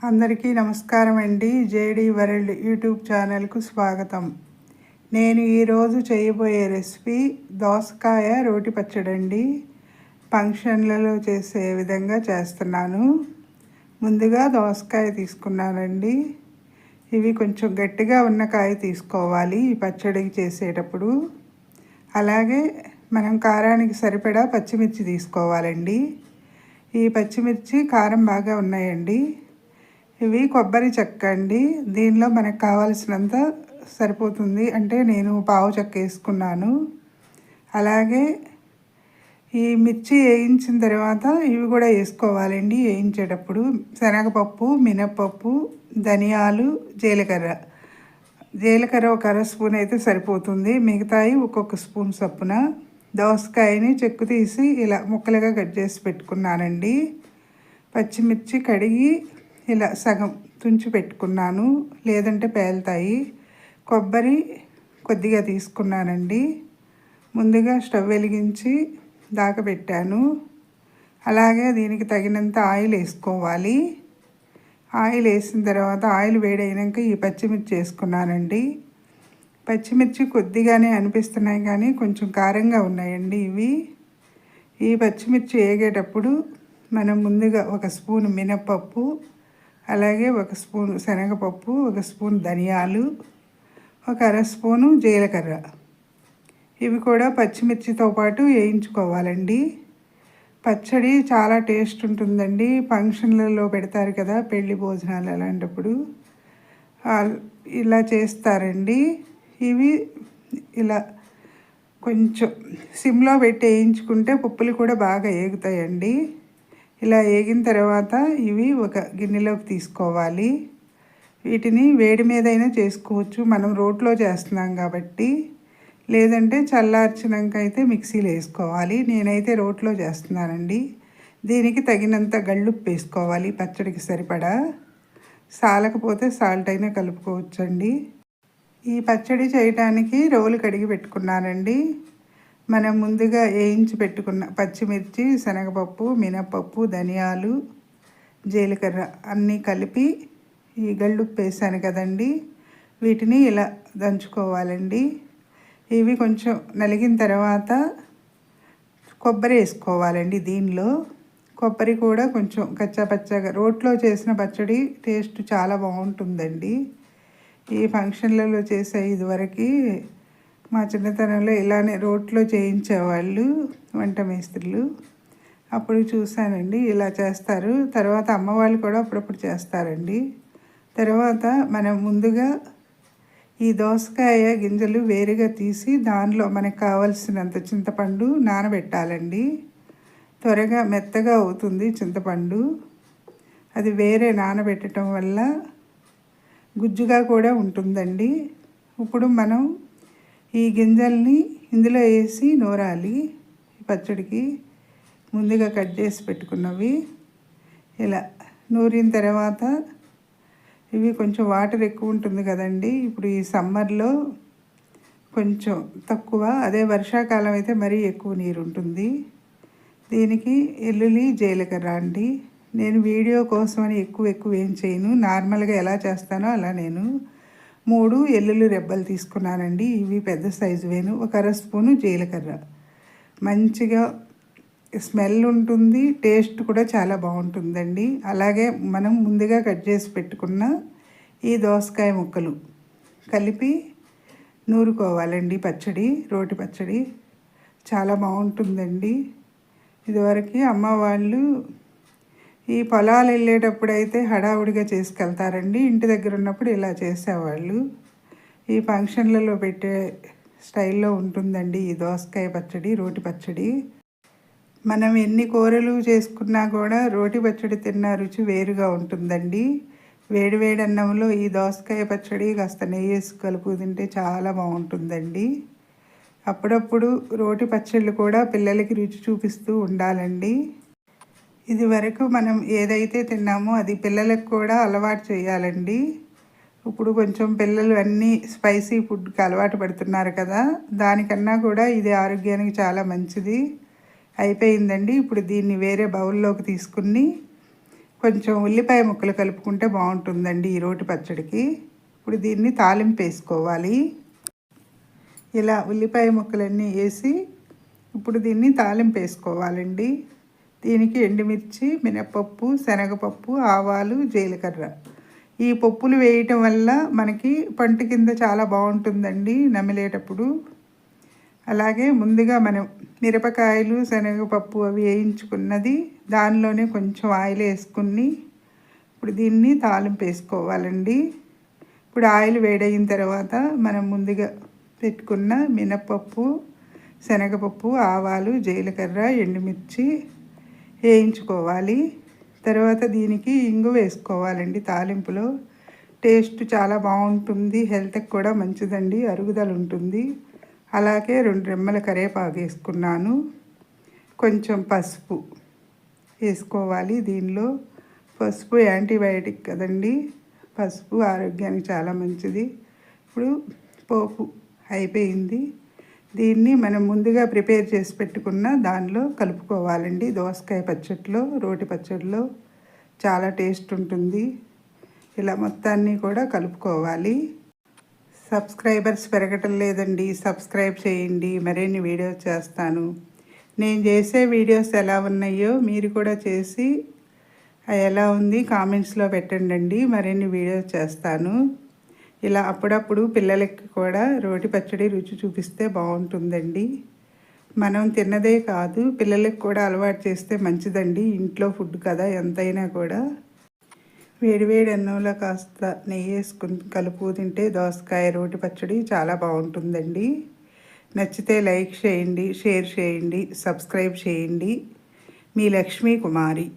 అందరికీ నమస్కారం అండి. జేడీ వరల్డ్ యూట్యూబ్ ఛానల్కు స్వాగతం. నేను ఈరోజు చేయబోయే రెసిపీ దోసకాయ రోటి పచ్చడి అండి. ఫంక్షన్లలో చేసే విధంగా చేస్తున్నాను. ముందుగా దోసకాయ తీసుకున్నానండి. ఇవి కొంచెం గట్టిగా ఉన్న కాయ తీసుకోవాలి ఈ పచ్చడికి చేసేటప్పుడు. అలాగే మనం కారానికి సరిపడా పచ్చిమిర్చి తీసుకోవాలండి. ఈ పచ్చిమిర్చి కారం బాగా ఉన్నాయండి. ఇవి కొబ్బరి చెక్క అండి. దీనిలో మనకు కావాల్సినంత సరిపోతుంది. అంటే నేను పావు చెక్క వేసుకున్నాను. అలాగే ఈ మిర్చి వేయించిన తర్వాత ఇవి కూడా వేసుకోవాలండి. వేయించేటప్పుడు శనగపప్పు, మినప్పప్పు, ధనియాలు, జీలకర్ర ఒక అర స్పూన్ అయితే సరిపోతుంది. మిగతాయి ఒక్కొక్క స్పూన్ చొప్పున. దోసకాయని చెక్కు తీసి ఇలా ముక్కలుగా కట్ చేసి పెట్టుకున్నానండి. పచ్చిమిర్చి కడిగి ఇలా సగం తుంచి పెట్టుకున్నాను, లేదంటే పేలుతాయి. కొబ్బరి కొద్దిగా తీసుకున్నానండి. ముందుగా స్టవ్ వెలిగించి దాకబెట్టాను. అలాగే దీనికి తగినంత ఆయిల్ వేసుకోవాలి. ఆయిల్ వేసిన తర్వాత ఆయిల్ వేడైనాక ఈ పచ్చిమిర్చి వేసుకున్నానండి. పచ్చిమిర్చి కొద్దిగానే అనిపిస్తున్నాయి కానీ కొంచెం కారంగా ఉన్నాయండి ఇవి. ఈ పచ్చిమిర్చి వేగేటప్పుడు మనం ముందుగా ఒక స్పూన్ మినప్పప్పు, అలాగే ఒక స్పూన్ శనగపప్పు, ఒక స్పూన్ ధనియాలు, ఒక అర స్పూను జీలకర్ర, ఇవి కూడా పచ్చిమిర్చితో పాటు వేయించుకోవాలండి. పచ్చడి చాలా టేస్ట్ ఉంటుందండి. ఫంక్షన్లలో పెడతారు కదా, పెళ్లి భోజనాలు అలాంటప్పుడు ఇలా చేస్తారండి. ఇవి ఇలా కొంచెం సిమ్లో పెట్టి వేయించుకుంటే పప్పులు కూడా బాగా వేగుతాయండి. ఇలా వేగిన తర్వాత ఇవి ఒక గిన్నెలోకి తీసుకోవాలి. వీటిని వేడి మీదైనా చేసుకోవచ్చు, మనం రోట్లో చేస్తున్నాం కాబట్టి. లేదంటే చల్లార్చినాక అయితే మిక్సీలో వేసుకోవాలి. నేనైతే రోట్లో చేస్తున్నానండి. దీనికి తగినంత గళ్ళుప్పు వేసుకోవాలి పచ్చడికి సరిపడా. సాలకపోతే సాల్ట్ అయినా కలుపుకోవచ్చండి. ఈ పచ్చడి చేయడానికి రోలు కడిగి పెట్టుకున్నానండి. మనం ముందుగా వేయించి పెట్టుకున్న పచ్చిమిర్చి, శనగపప్పు, మినప్పప్పు, ధనియాలు, జీలకర్ర అన్నీ కలిపి ఈ గళ్ళుప్పు వేసాను కదండి, వీటిని ఇలా దంచుకోవాలండి. ఇవి కొంచెం నలిగిన తర్వాత కొబ్బరి వేసుకోవాలండి. దీనిలో కొబ్బరి కూడా కొంచెం కచ్చాపచ్చాగా, రోట్లో చేసిన పచ్చడి టేస్ట్ చాలా బాగుంటుందండి. ఈ ఫంక్షన్లలో చేసే ఇదివరకు మా చిన్నతనంలో ఇలానే రోట్లో చేయించేవాళ్ళు వంట మేస్త్రులు. అప్పుడు చూశానండి ఇలా చేస్తారు. తర్వాత అమ్మవాళ్ళు కూడా అప్పుడప్పుడు చేస్తారండి. తర్వాత మనం ముందుగా ఈ దోసకాయ గింజలు వేరుగా తీసి దానిలో మనకు కావలసినంత చింతపండు నానబెట్టాలండి. త్వరగా మెత్తగా అవుతుంది చింతపండు. అది వేరే నానబెట్టడం వల్ల గుజ్జుగా కూడా ఉంటుందండి. ఇప్పుడు మనం ఈ గింజల్ని ఇందులో వేసి నూరాలి. పచ్చడికి ముందుగా కట్ చేసి పెట్టుకున్నవి ఇలా నూరిన తర్వాత ఇవి కొంచెం వాటర్ ఎక్కువ ఉంటుంది కదండి. ఇప్పుడు ఈ సమ్మర్లో కొంచెం తక్కువ, అదే వర్షాకాలం అయితే మరీ ఎక్కువ నీరు ఉంటుంది. దీనికి ఎల్లుల్లి, జీలకర్ర అండి. నేను వీడియో కోసమని ఎక్కువ ఏం చేయను, నార్మల్గా ఎలా చేస్తానో అలా నేను 3 ఎల్లుల్లి రెబ్బలు తీసుకున్నానండి. ఇవి పెద్ద సైజు వేను. ఒక అర స్పూను జీలకర్ర. మంచిగా స్మెల్ ఉంటుంది, టేస్ట్ కూడా చాలా బాగుంటుందండి. అలాగే మనం ముందుగా కట్ చేసి పెట్టుకున్న ఈ దోసకాయ ముక్కలు కలిపి నూరుకోవాలండి. పచ్చడి, రోటి పచ్చడి చాలా బాగుంటుందండి. ఇదివరకు అమ్మ వాళ్ళు ఈ పొలాలు వెళ్ళేటప్పుడు అయితే హడావుడిగా చేసుకెళ్తారండి. ఇంటి దగ్గర ఉన్నప్పుడు ఇలా చేసేవాళ్ళు. ఈ ఫంక్షన్లలో పెట్టే స్టైల్లో ఉంటుందండి ఈ దోసకాయ పచ్చడి, రోటి పచ్చడి. మనం ఎన్ని కూరలు చేసుకున్నా కూడా రోటి పచ్చడి తిన్న రుచి వేరుగా ఉంటుందండి. వేడి అన్నంలో ఈ దోసకాయ పచ్చడి కాస్త నెయ్యి వేసి కలుపు తింటే చాలా బాగుంటుందండి. అప్పుడప్పుడు రోటి పచ్చళ్ళు కూడా పిల్లలకి రుచి చూపిస్తూ ఉండాలండి. ఇది వరకు మనం ఏదైతే తిన్నామో అది పిల్లలకు కూడా అలవాటు చేయాలండి. ఇప్పుడు కొంచెం పిల్లలు అన్నీ స్పైసీ ఫుడ్కి అలవాటు పడుతున్నారు కదా, దానికన్నా కూడా ఇది ఆరోగ్యానికి చాలా మంచిది. అయిపోయిందండి. ఇప్పుడు దీన్ని వేరే బౌల్లోకి తీసుకుని కొంచెం ఉల్లిపాయ ముక్కలు కలుపుకుంటే బాగుంటుందండి ఈ రోటి పచ్చడికి. ఇప్పుడు దీన్ని తాలింపు వేసుకోవాలి. ఇలా ఉల్లిపాయ ముక్కలన్నీ వేసి ఇప్పుడు దీన్ని తాలింపు వేసుకోవాలండి. దీనికి ఎండుమిర్చి, మినపప్పు, శనగపప్పు, ఆవాలు, జీలకర్ర ఈ పప్పులు వేయటం వల్ల మనకి పంట కింద చాలా బాగుంటుందండి నమిలేటప్పుడు. అలాగే ముందుగా మనం మిరపకాయలు, శనగపప్పు అవి వేయించుకున్నది దానిలోనే కొంచెం ఆయిల్ వేసుకుని ఇప్పుడు దీన్ని తాలింపు వేసుకోవాలండి. ఇప్పుడు ఆయిల్ వేడైన తర్వాత మనం ముందుగా పెట్టుకున్న మినపప్పు, శనగపప్పు, ఆవాలు, జీలకర్ర, ఎండుమిర్చి వేయించుకోవాలి. తర్వాత దీనికి ఇంగు వేసుకోవాలండి. తాలింపులో టేస్ట్ చాలా బాగుంటుంది, హెల్త్కి కూడా మంచిదండి, అరుగుదల ఉంటుంది. అలాగే 2 రెమ్మల కరివేపాకు వేసుకున్నాను. కొంచెం పసుపు వేసుకోవాలి. దీనిలో పసుపు యాంటీబయాటిక్ కదండి, పసుపు ఆరోగ్యానికి చాలా మంచిది. ఇప్పుడు పోపు అయిపోయింది. దీన్ని మనం ముందుగా ప్రిపేర్ చేసి పెట్టుకున్న దానిలో కలుపుకోవాలండి. దోసకాయ పచ్చడిలో, రోటి పచ్చడిలో చాలా టేస్ట్ ఉంటుంది. ఇలా మొత్తాన్ని కూడా కలుపుకోవాలి. సబ్స్క్రైబర్స్ పెరగటం లేదండి, సబ్స్క్రైబ్ చేయండి, మరిన్ని వీడియోస్ చేస్తాను. నేను చేసే వీడియోస్ ఎలా ఉన్నాయో మీరు కూడా చేసి ఎలా ఉంది కామెంట్స్లో పెట్టండి. మరిన్ని వీడియోస్ చేస్తాను. ఇలా అప్పుడప్పుడు పిల్లలకి కూడా రోటి పచ్చడి రుచి చూపిస్తే బాగుంటుందండి. మనం తిన్నదే కాదు, పిల్లలకి కూడా అలవాటు చేస్తే మంచిదండి. ఇంట్లో ఫుడ్ కదా ఎంతైనా కూడా. వేడివేడి అన్నంలో కాస్త నెయ్యి వేసుకుని కలుపు తింటే దోసకాయ రోటి పచ్చడి చాలా బాగుంటుందండి. నచ్చితే లైక్ చేయండి, షేర్ చేయండి, సబ్స్క్రైబ్ చేయండి. మీ లక్ష్మీ కుమారి.